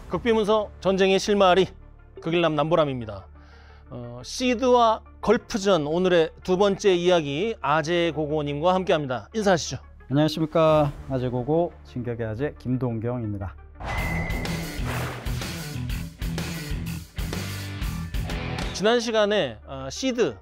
극비문서 전쟁의 실마리 극일남 남보람입니다. 시드와 걸프전 오늘의 두 번째 이야기 아재고고님과 함께합니다. 인사하시죠. 안녕하십니까. 아재고고 진격의 아재 김동경입니다. 지난 시간에 시드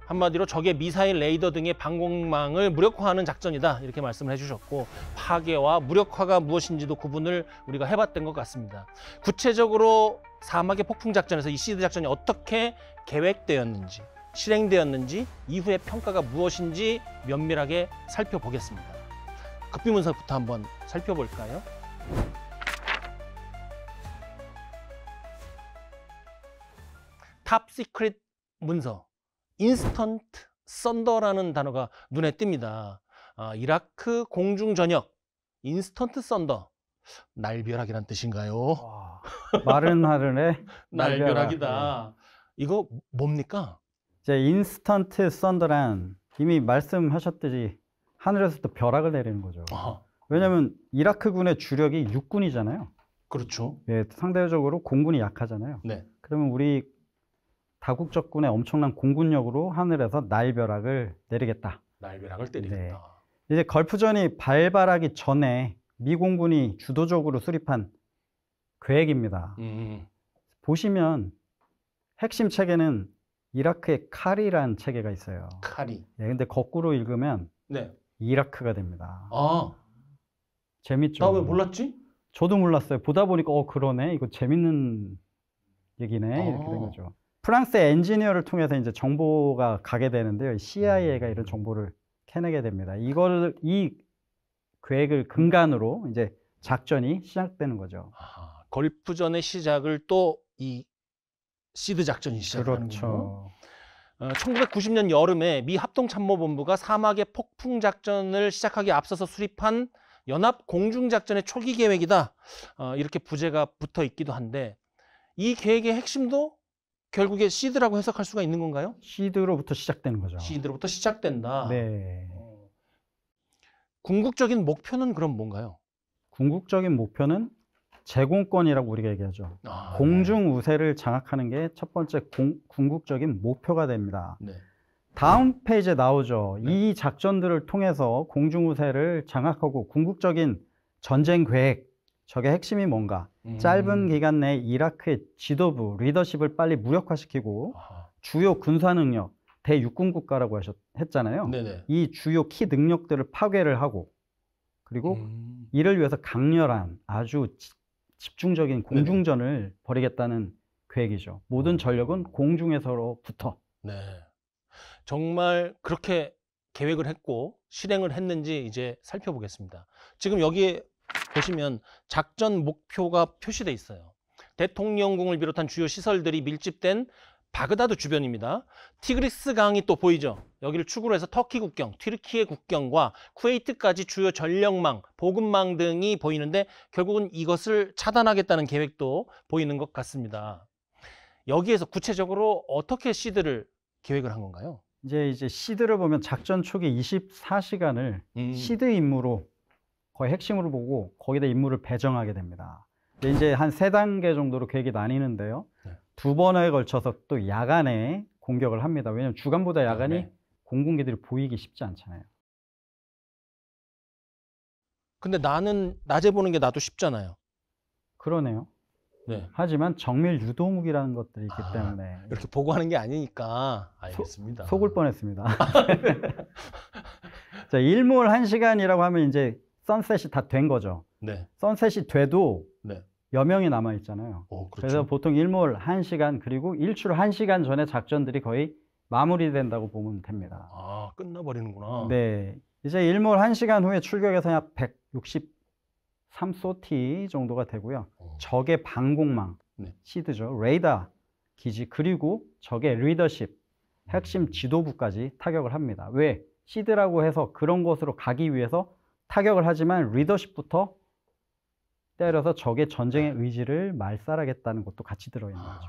한마디로 적의 미사일, 레이더 등의 방공망을 무력화하는 작전이다 이렇게 말씀을 해주셨고, 파괴와 무력화가 무엇인지도 구분을 우리가 해봤던 것 같습니다. 구체적으로 사막의 폭풍 작전에서 이 시드 작전이 어떻게 계획되었는지, 실행되었는지, 이후의 평가가 무엇인지 면밀하게 살펴보겠습니다. 극비문서부터 한번 살펴볼까요? 탑 시크릿 문서 인스턴트 썬더라는 단어가 눈에 띕니다. 이라크 공중 전역 인스턴트 썬더, 날벼락이란 뜻인가요? 와, 마른 하늘의 날벼락이다. 이거 뭡니까? 이제 인스턴트 썬더란 이미 말씀하셨듯이 하늘에서부터 벼락을 내리는 거죠. 왜냐하면 이라크군의 주력이 육군이잖아요. 그렇죠. 예, 상대적으로 공군이 약하잖아요. 네. 그러면 우리 다국적군의 엄청난 공군력으로 하늘에서 날벼락을 내리겠다. 날벼락을 때리겠다. 네. 이제 걸프전이 발발하기 전에 미 공군이 주도적으로 수립한 계획입니다. 보시면 핵심 체계는 이라크의 카리라는 체계가 있어요. 카리. 네, 근데 거꾸로 읽으면 네. 이라크가 됩니다. 재밌죠? 나 왜 몰랐지? 저도 몰랐어요. 보다 보니까 그러네. 이거 재밌는 얘기네. 이렇게 된 거죠. 프랑스의 엔지니어를 통해서 이제 정보가 가게 되는데요. CIA가 이런 정보를 캐내게 됩니다. 이 계획을 근간으로 이제 작전이 시작되는 거죠. 걸프전의 시작을 또 이 시드 작전이 시작하는군요. 그렇죠. 1990년 여름에 미 합동참모본부가 사막의 폭풍 작전을 시작하기에 앞서서 수립한 연합 공중작전의 초기 계획이다. 이렇게 부제가 붙어 있기도 한데, 이 계획의 핵심도 결국에 시드라고 해석할 수가 있는 건가요? 시드로부터 시작되는 거죠. 시드로부터 시작된다. 네. 궁극적인 목표는 그럼 뭔가요? 궁극적인 목표는 제공권이라고 우리가 얘기하죠. 공중 우세를 장악하는 게 첫 번째 궁극적인 목표가 됩니다. 네. 다음 페이지에 나오죠. 네. 이 작전들을 통해서 공중 우세를 장악하고 궁극적인 전쟁 계획, 저게 핵심이 뭔가? 짧은 기간 내에 이라크의 지도부, 리더십을 빨리 무력화시키고 주요 군사 능력, 대육군 국가라고 했잖아요. 네네. 이 주요 키 능력들을 파괴를 하고, 그리고 이를 위해서 강렬한 아주 집중적인 공중전을 벌이겠다는 계획이죠. 모든 전력은 공중에서로부터. 네. 정말 그렇게 계획을 했고 실행을 했는지 이제 살펴보겠습니다. 지금 여기에 보시면 작전 목표가 표시되어 있어요. 대통령궁을 비롯한 주요 시설들이 밀집된 바그다드 주변입니다. 티그리스 강이 또 보이죠. 여기를 축으로 해서 터키 국경, 튀르키예 국경과 쿠웨이트까지 주요 전력망, 보급망 등이 보이는데, 결국은 이것을 차단하겠다는 계획도 보이는 것 같습니다. 여기에서 구체적으로 어떻게 시드를 계획을 한 건가요? 이제 시드를 보면 작전 초기 24시간을 시드 임무로 거의 핵심으로 보고 거기다 임무를 배정하게 됩니다. 이제 한 3단계 정도로 계획이 나뉘는데요. 네. 2번에 걸쳐서 또 야간에 공격을 합니다. 왜냐하면 주간보다 야간이 공군기들이 보이기 쉽지 않잖아요. 근데 나는 낮에 보는 게 나도 쉽잖아요. 그러네요. 네. 하지만 정밀 유도무기라는 것들이 있기 때문에 이렇게 보고하는 게 아니니까. 알겠습니다. 속을 뻔했습니다. 자, 일몰 1시간이라고 하면 이제 선셋이 다 된 거죠. 네. 선셋이 돼도 네. 여명이 남아 있잖아요. 그렇죠. 그래서 보통 일몰 1시간 그리고 일출 1시간 전에 작전들이 거의 마무리된다고 보면 됩니다. 끝나버리는구나. 네, 이제 일몰 1시간 후에 출격해서 약 163소티 정도가 되고요. 적의 방공망, 시드죠, 레이더 기지, 그리고 적의 리더십, 핵심 지도부까지 타격을 합니다. 왜? 시드라고 해서 그런 곳으로 가기 위해서 타격을 하지만 리더십부터 때려서 적의 전쟁의 의지를 말살하겠다는 것도 같이 들어있는 거죠.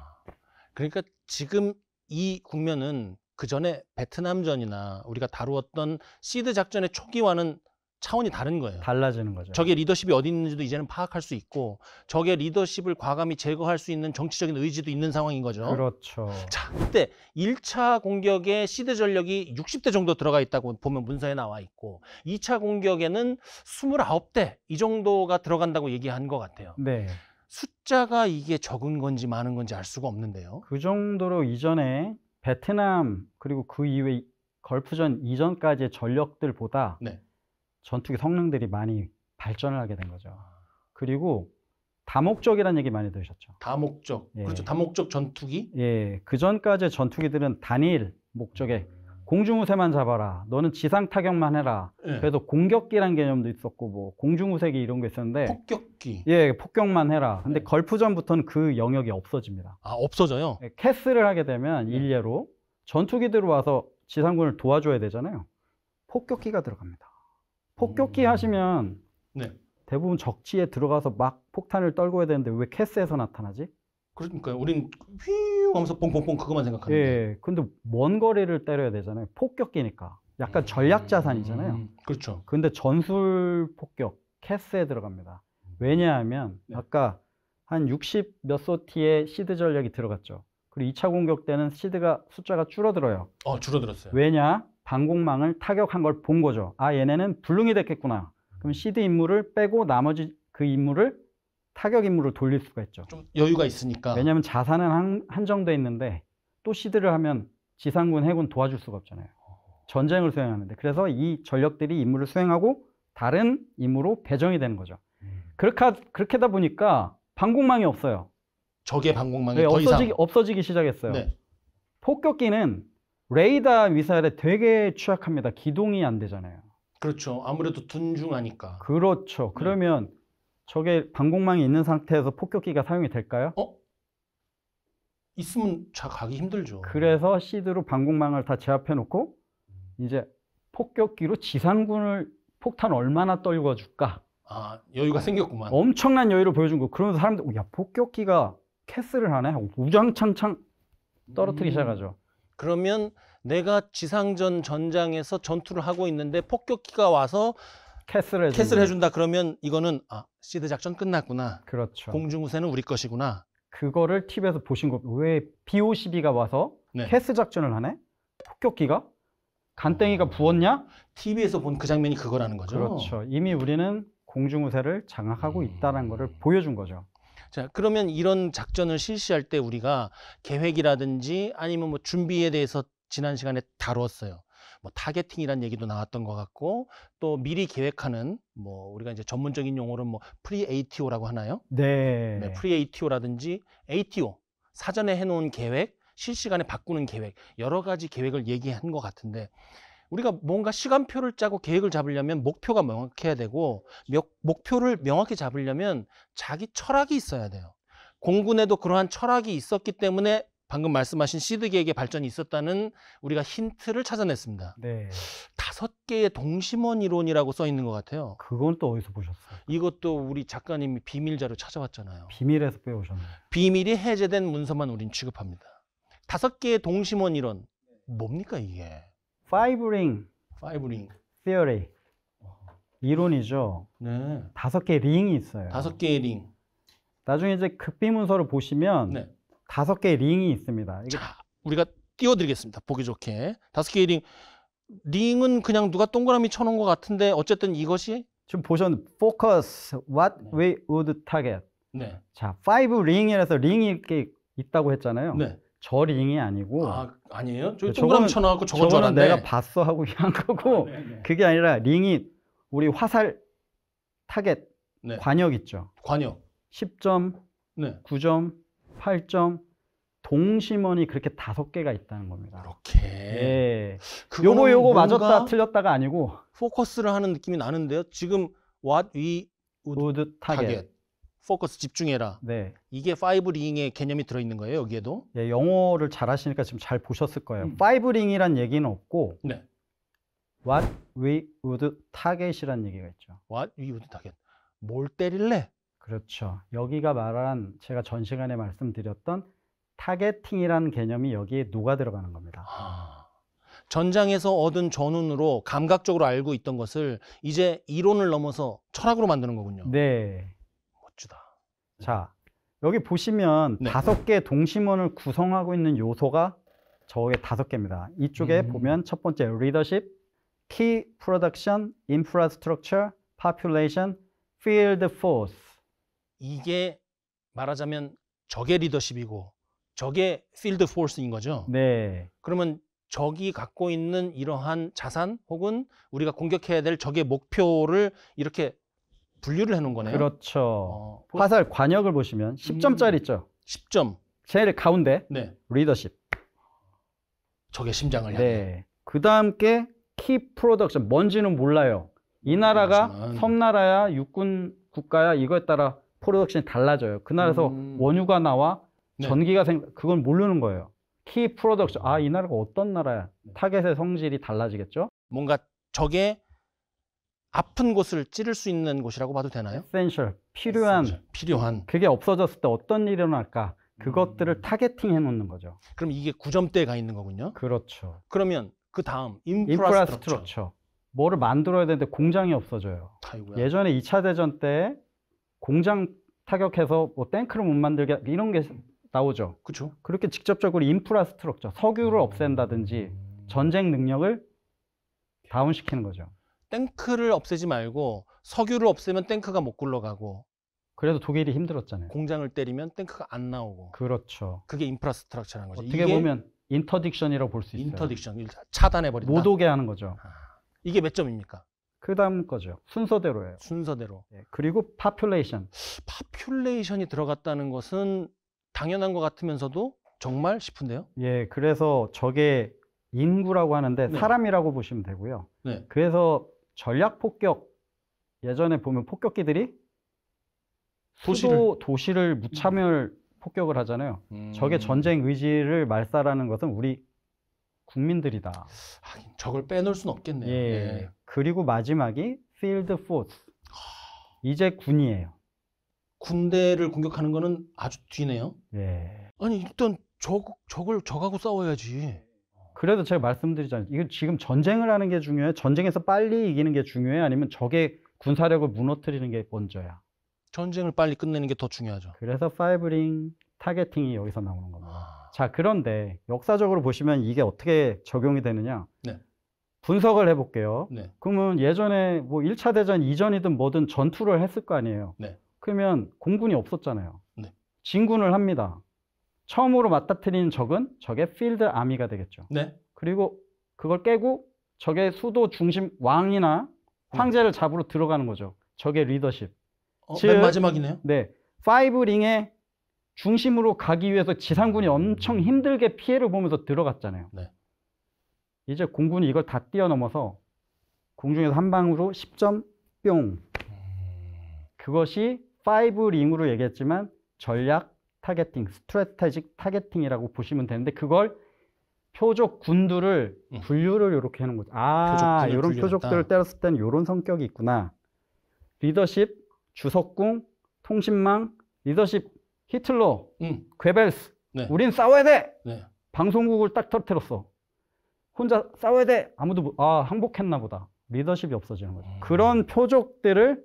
그러니까 지금 이 국면은 그 전에 베트남전이나 우리가 다루었던 시드 작전의 초기와는 차원이 다른 거예요. 달라지는 거죠. 적의 리더십이 어디 있는지도 이제는 파악할 수 있고 적의 리더십을 과감히 제거할 수 있는 정치적인 의지도 있는 상황인 거죠. 그렇죠. 자, 그때 1차 공격에 시드 전력이 60대 정도 들어가 있다고 보면 문서에 나와 있고 2차 공격에는 29대 이 정도가 들어간다고 얘기한 것 같아요. 네. 숫자가 이게 적은 건지 많은 건지 알 수가 없는데요. 그 정도로 이전에 베트남 그리고 그 이후에 걸프전 이전까지의 전력들보다 네. 전투기 성능들이 많이 발전을 하게 된 거죠. 그리고 다목적이라는 얘기 많이 들으셨죠? 다목적. 예. 그렇죠. 다목적 전투기. 예, 그 전까지의 전투기들은 단일 목적에 공중우세만 잡아라. 너는 지상 타격만 해라. 예. 그래서 공격기란 개념도 있었고 뭐 공중우세기 이런 거 있었는데 폭격기. 예, 폭격만 해라. 근데 네. 걸프전부터는 그 영역이 없어집니다. 아, 없어져요. 예, 캐스를 하게 되면 네. 일례로 전투기들이 와서 지상군을 도와줘야 되잖아요. 폭격기가 들어갑니다. 폭격기 하시면 네. 대부분 적지에 들어가서 막 폭탄을 떨궈야 되는데 왜 캐스에서 나타나지? 그러니까요. 우린 휘 하면서 뽕뽕뽕 그것만 생각하는데. 예, 근데 먼 거리를 때려야 되잖아요. 폭격기니까. 약간 전략 자산이잖아요. 그렇죠. 근데 전술 폭격, 캐스에 들어갑니다. 왜냐하면 네. 아까 한 60 몇 소티의 시드 전력이 들어갔죠. 그리고 2차 공격 때는 시드가 숫자가 줄어들어요. 줄어들었어요. 왜냐? 방공망을 타격한 걸 본 거죠. 아, 얘네는 불능이 됐겠구나. 그럼 시드 임무를 빼고 나머지 그 임무를 타격 임무로 돌릴 수가 있죠. 좀 여유가 있으니까. 왜냐하면 자산은 한정돼 있는데 또 시드를 하면 지상군, 해군 도와줄 수가 없잖아요. 전쟁을 수행하는데. 그래서 이 전력들이 임무를 수행하고 다른 임무로 배정이 되는 거죠. 그렇게다 보니까 방공망이 없어요. 적의 방공망이 네, 더 이상. 없어지기 시작했어요. 네. 폭격기는 레이더 미사일에 되게 취약합니다. 기동이 안 되잖아요. 그렇죠. 아무래도 둔중하니까. 그렇죠. 그러면 저게 방공망이 있는 상태에서 폭격기가 사용이 될까요? 있으면 잘 가기 힘들죠. 그래서 시드로 방공망을 다 제압해 놓고 이제 폭격기로 지상군을 폭탄 얼마나 떨궈 줄까? 아, 여유가 생겼구만. 엄청난 여유를 보여준 거. 그러면서 사람들 야, 폭격기가 캐스를 하네. 우장창창 떨어뜨리기 시작하죠. 그러면 내가 지상전 전장에서 전투를 하고 있는데 폭격기가 와서 캐스를 해준다. 그러면 이거는 시드 작전 끝났구나. 그렇죠. 공중우세는 우리 것이구나. 그거를 팁에서 보신 거. 왜 B-52가 와서 네. 캐스 작전을 하네? 폭격기가? 간땡이가 부었냐? TV에서 본 그 장면이 그거라는 거죠. 그렇죠. 이미 우리는 공중우세를 장악하고 있다는 것을 보여준 거죠. 자, 그러면 이런 작전을 실시할 때 우리가 계획이라든지 아니면 뭐 준비에 대해서 지난 시간에 다루었어요. 뭐 타겟팅이라는 얘기도 나왔던 것 같고 또 미리 계획하는 뭐 우리가 이제 전문적인 용어로 뭐 프리-ATO라고 하나요? 네. 네, 프리-ATO라든지 ATO 사전에 해놓은 계획, 실시간에 바꾸는 계획 여러 가지 계획을 얘기한 것 같은데 우리가 뭔가 시간표를 짜고 계획을 잡으려면 목표가 명확해야 되고 목표를 명확히 잡으려면 자기 철학이 있어야 돼요. 공군에도 그러한 철학이 있었기 때문에 방금 말씀하신 시드 계획의 발전이 있었다는 우리가 힌트를 찾아냈습니다. 네. 5개의 동심원 이론이라고 써 있는 것 같아요. 그건 또 어디서 보셨어요? 이것도 우리 작가님이 비밀자료 찾아왔잖아요. 비밀에서 빼오셨네요. 비밀이 해제된 문서만 우린 취급합니다. 5개의 동심원 이론 뭡니까 이게? Five Ring 파이브링. Theory 이론이죠. 네. 5개의 링이 있어요. 5개의 링. 나중에 이제 급비 문서를 보시면 네. 5개의 링이 있습니다. 이게 자, 우리가 띄워드리겠습니다. 보기 좋게. 5개의 링. 링은 그냥 누가 동그라미 쳐놓은 것 같은데 어쨌든 이것이 지금 보셨는데 Focus, What we would target. 네. 자, 5 ring이라서 링이 이렇게 있다고 했잖아요. 네. 저 링이 아니고 아니에요? 저기 저거는- 동그라미 쳐놔갖고 저건 줄 저거는 알았네. 내가 봤어 하고 한 거고 네. 그게 아니라 링이 우리 화살 타겟 네. 관역 있죠. 관역. 10점, 네. 9점, 8점 동심원이 그렇게 5개가 있다는 겁니다. 이렇게. 예. 그거는 요거 뭔가 맞았다 틀렸다가 아니고 포커스를 하는 느낌이 나는데요. 지금 what we would target. 포커스 집중해라. 네. 이게 5링의 개념이 들어있는 거예요. 여기에도. 예, 영어를 잘 하시니까 지금 잘 보셨을 거예요. 5 ring이란 얘기는 없고 네. what we would target이란 얘기가 있죠. what we would target. 뭘 때릴래? 그렇죠. 여기가 말한 제가 전 시간에 말씀드렸던 타겟팅이라는 개념이 여기에 녹아 들어가는 겁니다. 전장에서 얻은 전운으로 감각적으로 알고 있던 것을 이제 이론을 넘어서 철학으로 만드는 거군요. 네. 멋지다. 자, 여기 보시면 네. 5개의 동심원을 구성하고 있는 요소가 저게 5개입니다. 이쪽에 보면 첫 번째 리더십, key production, infrastructure, population, field force. 이게 말하자면 적의 리더십이고 적의 필드 포스인 거죠. 네. 그러면 적이 갖고 있는 이러한 자산 혹은 우리가 공격해야 될 적의 목표를 이렇게 분류를 해놓은 거네요. 그렇죠. 화살 관역을 보시면 10점짜리 있죠. 10점. 제일 가운데 네. 리더십. 적의 심장을 향해. 네. 그 다음 게 key production. 뭔지는 몰라요. 이 나라가 그렇지만. 섬나라야 육군 국가야 이거에 따라 프로덕션이 달라져요. 그 나라에서 원유가 나와 네. 전기가 그건 모르는 거예요. key production. 아, 이 나라가 어떤 나라야. 타겟의 성질이 달라지겠죠. 뭔가 적의 아픈 곳을 찌를 수 있는 곳이라고 봐도 되나요? essential. 필요한. 그게 없어졌을 때 어떤 일이 일어날까. 그것들을 타겟팅 해놓는 거죠. 그럼 이게 9점대에 가 있는 거군요. 그렇죠. 그러면 그 다음 인프라스트럭처. 뭐를 만들어야 되는데 공장이 없어져요. 아이고야. 예전에 2차 대전 때 공장 타격해서 뭐 탱크를 못 만들게 이런 게 나오죠. 그렇죠. 그렇게 직접적으로 인프라스트럭처, 석유를 없앤다든지 전쟁 능력을 다운시키는 거죠. 탱크를 없애지 말고 석유를 없애면 탱크가 못 굴러가고 그래도 독일이 힘들었잖아요. 공장을 때리면 탱크가 안 나오고. 그렇죠. 그게 인프라스트럭처라는 거죠. 어떻게 보면 인터딕션이라고 볼 수 있어요. 인터딕션, 차단해버린다. 못 오게 하는 거죠. 이게 몇 점입니까? 그 다음 거죠. 순서대로예요. 순서대로. 네. 그리고 population. 파퓰레이션이 들어갔다는 것은 당연한 것 같으면서도 정말 싶은데요. 예, 그래서 저게 인구라고 하는데 네. 사람이라고 보시면 되고요. 네. 그래서 전략 폭격, 예전에 보면 폭격기들이 도시를 무차별 폭격을 하잖아요. 적의 전쟁 의지를 말살하는 것은 우리 국민들이다. 하긴 적을 빼놓을 수는 없겠네요. 예. 예. 그리고 마지막이 field force. 이제 군이에요. 군대를 공격하는 거는 아주 뒤네요. 예. 아니 일단 적하고 싸워야지. 그래도 제가 말씀드리잖아요. 이거 지금 전쟁을 하는 게 중요해요? 전쟁에서 빨리 이기는 게 중요해요? 아니면 적의 군사력을 무너뜨리는 게 먼저야? 전쟁을 빨리 끝내는 게 더 중요하죠. 그래서 파이브링 타겟팅이 여기서 나오는 겁니다. 아, 자, 그런데 역사적으로 보시면 이게 어떻게 적용이 되느냐? 네. 분석을 해볼게요. 네. 그러면 예전에 뭐 1차 대전 이전이든 뭐든 전투를 했을 거 아니에요. 네. 그러면 공군이 없었잖아요. 네. 진군을 합니다. 처음으로 맞닥뜨리는 적은 적의 필드 아미가 되겠죠. 네. 그리고 그걸 깨고 적의 수도 중심 왕이나 황제를 잡으러 들어가는 거죠. 적의 리더십. 맨 마지막이네요. 네. 5링의 중심으로 가기 위해서 지상군이 엄청 힘들게 피해를 보면서 들어갔잖아요. 네. 이제 공군이 이걸 다 뛰어넘어서 공중에서 한 방으로 10점 뿅. 그것이 5링으로 얘기했지만 전략 타겟팅, 스트래테직 타겟팅이라고 보시면 되는데 그걸 표적 군들을 분류를 이렇게 하는 거죠. 아, 이런 표적들을 때렸을 때는 이런 성격이 있구나. 리더십, 주석궁, 통신망, 리더십, 히틀러, 괴벨스. 네. 우린 싸워야 돼. 네. 방송국을 딱 터뜨렸어. 혼자 싸워야 돼. 아무도 항복했나 보다. 리더십이 없어지는 거죠. 그런 표적들을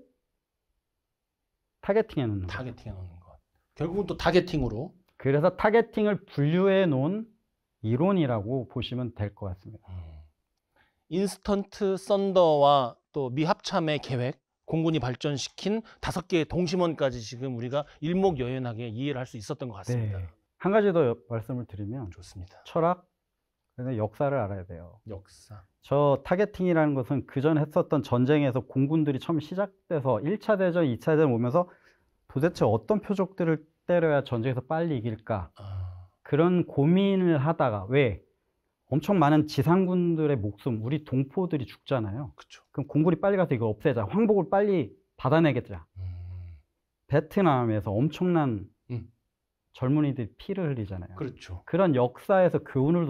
타겟팅해 놓는 거죠. 타겟팅해 놓는 것. 결국은 또 타겟팅으로. 그래서 타겟팅을 분류해 놓은 이론이라고 보시면 될 것 같습니다. 인스턴트 썬더와 또 미합참의 계획, 공군이 발전시킨 5개의 동심원까지 지금 우리가 일목요연하게 이해를 할 수 있었던 것 같습니다. 네. 한 가지 더 말씀을 드리면 좋습니다. 철학, 그래서 역사를 알아야 돼요. 역사. 저 타겟팅이라는 것은 그전 했었던 전쟁에서 공군들이 처음 시작돼서 1차 대전, 2차 대전 오면서 도대체 어떤 표적들을 때려야 전쟁에서 빨리 이길까? 그런 고민을 하다가 왜? 엄청 많은 지상군들의 목숨, 우리 동포들이 죽잖아요. 그쵸. 그럼 공군이 빨리 가서 이거 없애자. 황복을 빨리 받아내겠자. 베트남에서 엄청난 젊은이들이 피를 흘리잖아요. 그렇죠. 그런 역사에서 교훈을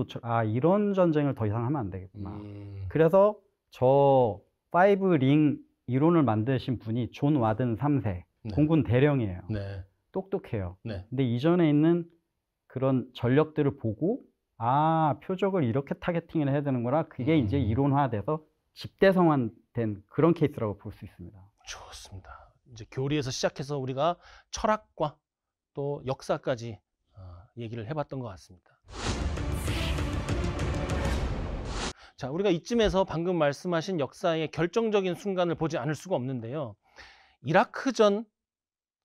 이런 전쟁을 더 이상 하면 안 되겠구나. 그래서 저 5링 이론을 만드신 분이 존 와든 3세, 네. 공군 대령이에요. 네. 똑똑해요. 네. 근데 이전에 있는 그런 전력들을 보고 아, 표적을 이렇게 타겟팅을 해야 되는구나. 그게 이제 이론화돼서 집대성화된 그런 케이스라고 볼 수 있습니다. 좋습니다. 이제 교리에서 시작해서 우리가 철학과 또 역사까지 얘기를 해봤던 것 같습니다. 자, 우리가 이쯤에서 방금 말씀하신 역사의 결정적인 순간을 보지 않을 수가 없는데요. 이라크전,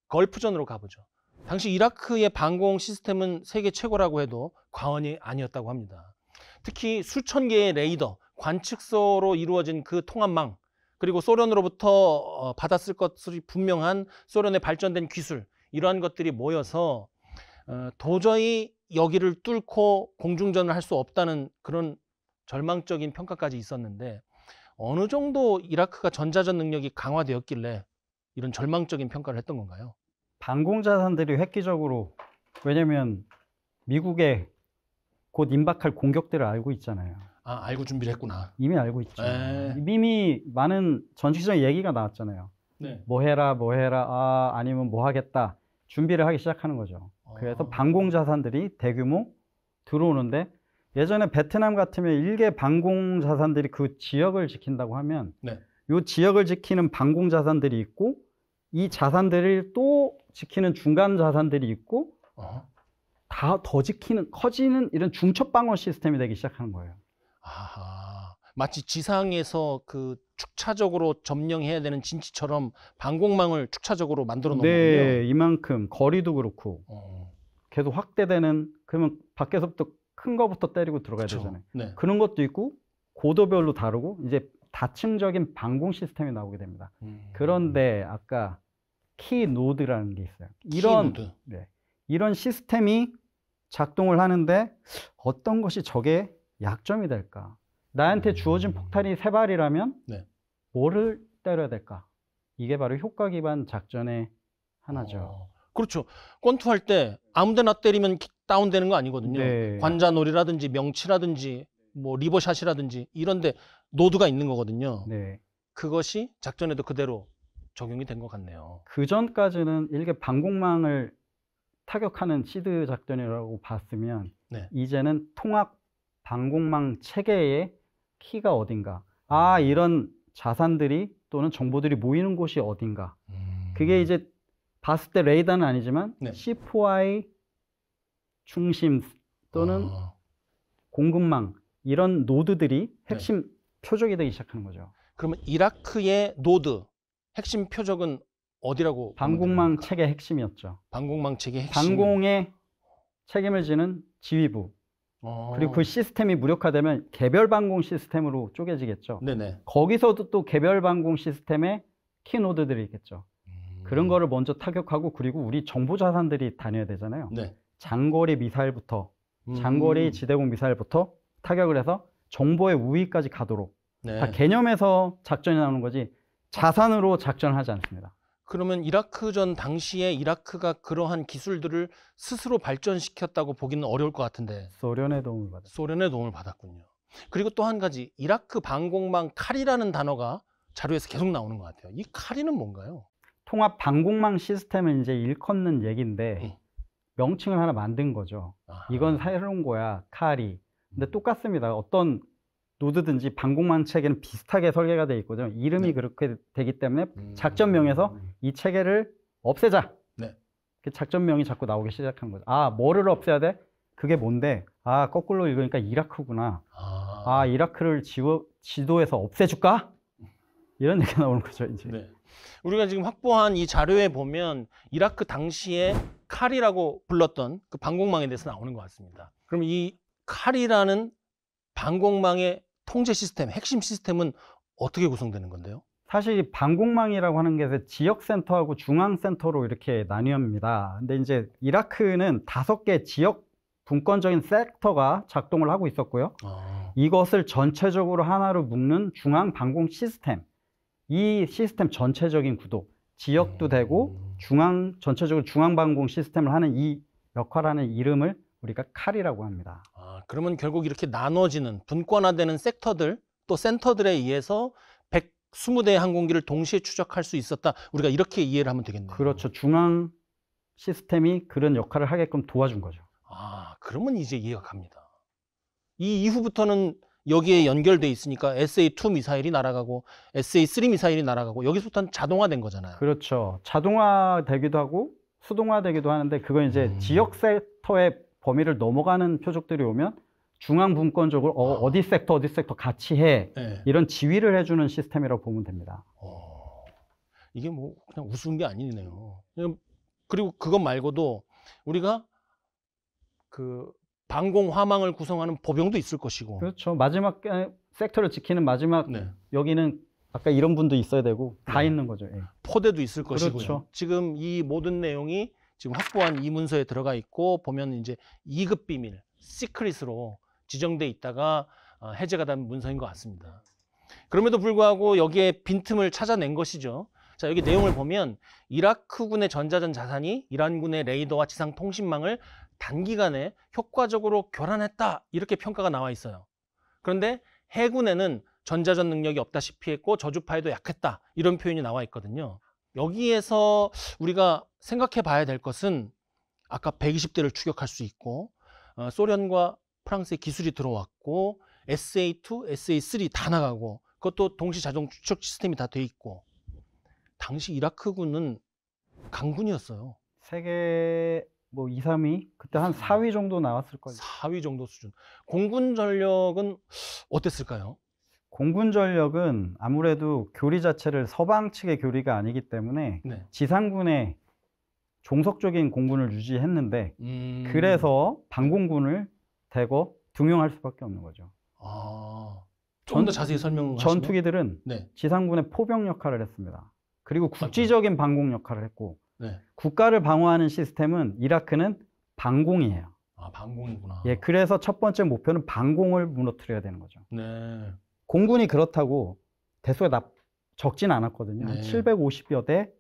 걸프전으로 가보죠. 당시 이라크의 방공 시스템은 세계 최고라고 해도 과언이 아니었다고 합니다. 특히 수천 개의 레이더, 관측소로 이루어진 그 통합망, 그리고 소련으로부터 받았을 것이 분명한 소련의 발전된 기술, 이러한 것들이 모여서 도저히 여기를 뚫고 공중전을 할 수 없다는 그런 절망적인 평가까지 있었는데, 어느 정도 이라크가 전자전 능력이 강화되었길래 이런 절망적인 평가를 했던 건가요? 방공자산들이 획기적으로, 왜냐면 미국에 곧 임박할 공격들을 알고 있잖아요. 아, 알고 준비를 했구나. 이미 알고 있죠. 에. 이미 많은 전직적 얘기가 나왔잖아요. 네. 뭐 해라, 뭐 해라, 아니면 뭐 하겠다. 준비를 하기 시작하는 거죠. 그래서 방공자산들이 대규모 들어오는데, 예전에 베트남 같으면 일개 방공자산들이 그 지역을 지킨다고 하면 네. 이 지역을 지키는 방공자산들이 있고, 이 자산들을 또 지키는 중간 자산들이 있고, 다 더 지키는, 커지는 이런 중첩방어 시스템이 되기 시작하는 거예요. 아하. 마치 지상에서 그 축차적으로 점령해야 되는 진치처럼 방공망을 축차적으로 만들어 놓은 네, 거군요. 이만큼 거리도 그렇고 계속 확대되는, 그러면 밖에서부터 큰 거부터 때리고 들어가야 그쵸. 되잖아요. 네. 그런 것도 있고, 고도별로 다르고, 이제 다층적인 방공 시스템이 나오게 됩니다. 그런데 아까 키 노드라는 게 있어요. 키노드. 이런 시스템이 작동을 하는데 어떤 것이 적의 약점이 될까? 나한테 주어진 폭탄이 3발이라면 네. 뭐를 때려야 될까? 이게 바로 효과 기반 작전의 하나죠. 그렇죠. 권투할 때 아무데나 때리면 다운되는 거 아니거든요. 네. 관자놀이라든지 명치라든지 뭐 리버샷이라든지 이런데 노드가 있는 거거든요. 네. 그것이 작전에도 그대로 적용이 된 것 같네요. 그 전까지는 일개 방공망을 타격하는 시드 작전이라고 봤으면, 네. 이제는 통합 방공망 체계의 키가 어딘가, 이런 자산들이 또는 정보들이 모이는 곳이 어딘가, 그게 이제 봤을 때 레이더는 아니지만 네. C4I 중심 또는 공급망, 이런 노드들이 핵심 표적이 되기 시작하는 거죠. 그러면 이라크의 노드, 핵심 표적은 어디라고? 방공망 체계 핵심이었죠. 방공망 체계 핵심. 방공에 책임을 지는 지휘부. 그리고 그 시스템이 무력화되면 개별 방공 시스템으로 쪼개지겠죠. 네네. 거기서도 또 개별 방공 시스템의 키노드들이 있겠죠. 그런 거를 먼저 타격하고, 그리고 우리 정보 자산들이 다녀야 되잖아요. 네. 장거리 미사일부터, 장거리 지대공 미사일부터 타격을 해서 정보의 우위까지 가도록, 네. 다 개념에서 작전이 나오는 거지 자산으로 작전을 하지 않습니다. 그러면 이라크전 당시에 이라크가 그러한 기술들을 스스로 발전시켰다고 보기는 어려울 것 같은데 소련의 도움을 받았어요. 소련의 도움을 받았군요. 그리고 또 한 가지, 이라크 방공망 칼이라는 단어가 자료에서 계속 나오는 것 같아요. 이 칼이는 뭔가요? 통합 방공망 시스템은 이제 일컫는 얘기인데 명칭을 하나 만든 거죠. 이건 새로운 거야, 칼이. 근데 똑같습니다. 어떤 노드든지 방공망 체계는 비슷하게 설계가 되어 있거든요. 이름이 그렇게 되기 때문에 작전명에서 이 체계를 없애자. 네. 작전명이 자꾸 나오기 시작한 거죠. 뭐를 없애야 돼? 그게 뭔데? 거꾸로 읽으니까 이라크구나. 이라크를 지도에서 없애줄까? 이런 얘기가 나오는 거죠, 이제. 네. 우리가 지금 확보한 이 자료에 보면 이라크 당시에 칼이라고 불렀던 그 방공망에 대해서 나오는 것 같습니다. 그럼 이 칼이라는 방공망의 통제 시스템, 핵심 시스템은 어떻게 구성되는 건데요? 사실 이 방공망이라고 하는 게 지역센터하고 중앙센터로 이렇게 나뉘어집니다. 근데 이제 이라크는 5개 지역 분권적인 섹터가 작동을 하고 있었고요. 이것을 전체적으로 하나로 묶는 중앙 방공 시스템, 이 시스템 전체적인 구도, 지역도 되고 전체적으로 중앙 방공 시스템을 하는 이 역할하는 이름을 우리가 칼이라고 합니다. 그러면 결국 이렇게 나눠지는 분권화되는 섹터들 또 센터들에 의해서 120대의 항공기를 동시에 추적할 수 있었다. 우리가 이렇게 이해를 하면 되겠네요. 그렇죠. 중앙 시스템이 그런 역할을 하게끔 도와준 거죠. 그러면 이제 이해가 갑니다. 이 이후부터는 여기에 연결돼 있으니까 SA2 미사일이 날아가고 SA3 미사일이 날아가고 여기서부터는 자동화된 거잖아요. 그렇죠. 자동화되기도 하고 수동화되기도 하는데 그건 이제 지역 섹터의 범위를 넘어가는 표적들이 오면 중앙 분권적으로 어디 섹터 같이 해. 네. 이런 지휘를 해주는 시스템이라고 보면 됩니다. 이게 뭐 그냥 우스운 게 아니네요. 그리고 그것 말고도 우리가 그 방공 화망을 구성하는 보병도 있을 것이고. 그렇죠. 마지막 섹터를 지키는 마지막 네. 여기는 아까 이런 분도 있어야 되고 다 네. 있는 거죠. 예. 포대도 있을 것이고요. 그렇죠. 지금 이 모든 내용이 지금 확보한 이 문서에 들어가 있고 보면 이제 2급 비밀, 시크릿으로 지정돼 있다가 해제가 된 문서인 것 같습니다. 그럼에도 불구하고 여기에 빈틈을 찾아낸 것이죠. 자, 여기 내용을 보면 이라크군의 전자전 자산이 이란군의 레이더와 지상 통신망을 단기간에 효과적으로 교란했다 이렇게 평가가 나와 있어요. 그런데 해군에는 전자전 능력이 없다시피 했고 저주파에도 약했다 이런 표현이 나와 있거든요. 여기에서 우리가 생각해 봐야 될 것은 아까 120대를 추격할 수 있고 소련과 프랑스의 기술이 들어왔고 SA2, SA3 다 나가고 그것도 동시 자동 추적 시스템이 다 돼 있고 당시 이라크군은 강군이었어요. 세계 뭐 2, 3위? 그때 한 4위 정도 나왔을 거예요. 4위 정도 수준. 공군 전력은 어땠을까요? 공군 전력은 아무래도 교리 자체를 서방 측의 교리가 아니기 때문에 네. 지상군의 종속적인 공군을 유지했는데 그래서 방공군을 대거 등용할 수밖에 없는 거죠. 좀 더 자세히 설명하시면. 전투기들은 네. 지상군의 포병 역할을 했습니다. 그리고 국지적인 방공 역할을 했고 네. 국가를 방어하는 시스템은 이라크는 방공이에요. 방공이구나. 예, 그래서 첫 번째 목표는 방공을 무너뜨려야 되는 거죠. 네. 공군이 그렇다고 대수가 적진 않았거든요. 네. 한 750여 대.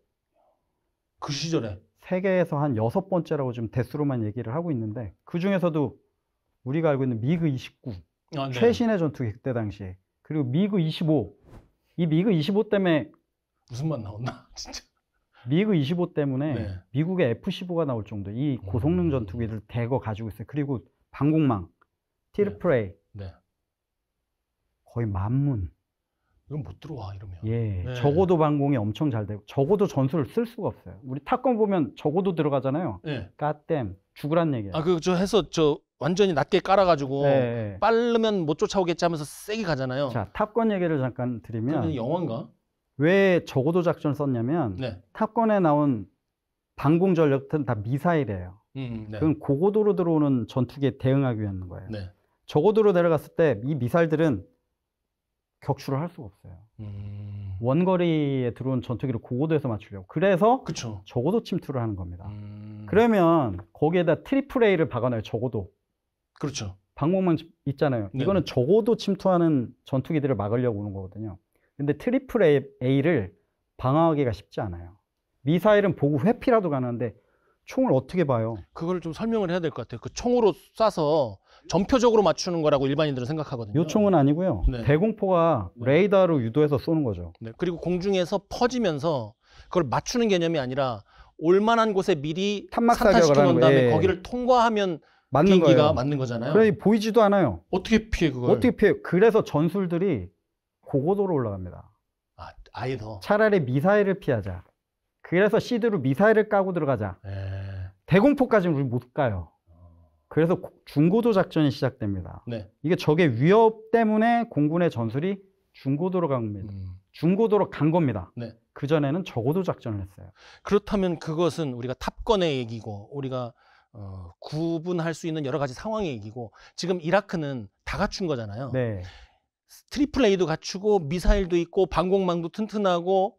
그 시절에. 세계에서 한 6번째라고 지금 대수로만 얘기를 하고 있는데 그 중에서도 우리가 알고 있는 미그 29 네. 최신의 전투기 그때 당시에 그리고 미그 25 이 미그 25 때문에 무슨 맛 나왔나 진짜. 미그 25 때문에 네. 미국의 F-15가 나올 정도 이 고성능 전투기를 대거 가지고 있어요. 그리고 방공망 트리플 A 네. 거의 만문. 이건 못 들어와 이러면. 예, 네. 적어도 방공이 엄청 잘 되고 적어도 전술을 쓸 수가 없어요. 우리 탑건 보면 적어도 들어가잖아요. 네. 갓댐 죽으란 얘기예요. 저 해서 완전히 낮게 깔아가지고 네. 빠르면 못 쫓아오겠지 하면서 세게 가잖아요. 자, 탑건 얘기를 잠깐 드리면 그러면 영화인가? 왜 적어도 작전을 썼냐면 네. 탑건에 나온 방공 전력들은 다 미사일이에요. 네. 그건 고고도로 들어오는 전투기에 대응하기 위한 거예요. 네. 저고도로 내려갔을 때 이 미사일들은 격추를 할 수가 없어요. 원거리에 들어온 전투기를 고고도에서 맞추려고. 그래서 그쵸. 저고도 침투를 하는 겁니다. 그러면 거기에다 트리플 A를 박아놔요. 저고도. 그렇죠. 방공망 있잖아요. 네. 이거는 저고도 침투하는 전투기들을 막으려고 오는 거거든요. 근데 트리플 A를 방어하기가 쉽지 않아요. 미사일은 보고 회피라도 가능한데 총을 어떻게 봐요? 그걸 좀 설명을 해야 될 것 같아요. 그 총으로 쏴서 전표적으로 맞추는 거라고 일반인들은 생각하거든요. 요 총은 아니고요. 네. 대공포가 네. 레이더로 유도해서 쏘는 거죠. 네. 그리고 공중에서 퍼지면서 그걸 맞추는 개념이 아니라 올만한 곳에 미리 탄막 사격을 산탄시켜 놓은 하는 다음에 거예요. 예. 거기를 통과하면 맞는 비행기가 거예요. 맞는 거잖아요. 그래 보이지도 않아요. 어떻게 피해 그걸? 어떻게 피해요? 그래서 전술들이 고고도로 올라갑니다. 아예 더. 차라리 미사일을 피하자. 그래서 시드로 미사일을 까고 들어가자. 네. 대공포까지는 우리 못 가요. 그래서 중고도 작전이 시작됩니다. 네. 이게 적의 위협 때문에 공군의 전술이 중고도로 간 겁니다. 중고도로 간 겁니다. 네. 그전에는 저고도 작전을 했어요. 그렇다면 그것은 우리가 탑건의 얘기고 우리가 구분할 수 있는 여러 가지 상황의 얘기고 지금 이라크는 다 갖춘 거잖아요. 네. 트리플 A도 갖추고 미사일도 있고 방공망도 튼튼하고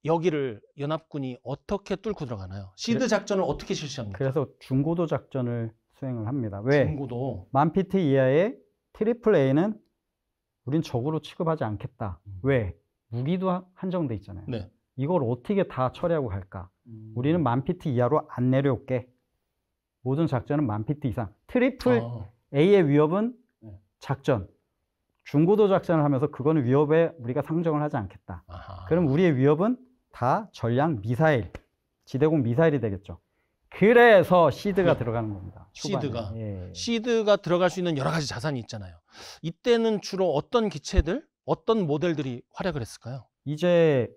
여기를 연합군이 어떻게 뚫고 들어가나요? 시드 작전을 어떻게 실시합니까? 그래서 중고도 작전을 수행을 합니다. 왜? 중고도. 1000피트 이하의 트리플 A는 우린 적으로 취급하지 않겠다. 왜? 무기도 한정돼 있잖아요. 네. 이걸 어떻게 다 처리하고 갈까? 우리는 1000피트 이하로 안 내려올게. 모든 작전은 1000피트 이상. 트리플 A의 위협은 작전. 중고도 작전을 하면서 그거는 위협에 우리가 상정을 하지 않겠다. 그럼 우리의 위협은 다 전략 미사일, 지대공 미사일이 되겠죠. 그래서 시드가 들어가는 겁니다. 초반에. 시드가. 예. 시드가 들어갈 수 있는 여러 가지 자산이 있잖아요. 이때는 주로 어떤 기체들, 어떤 모델들이 활약을 했을까요? 이제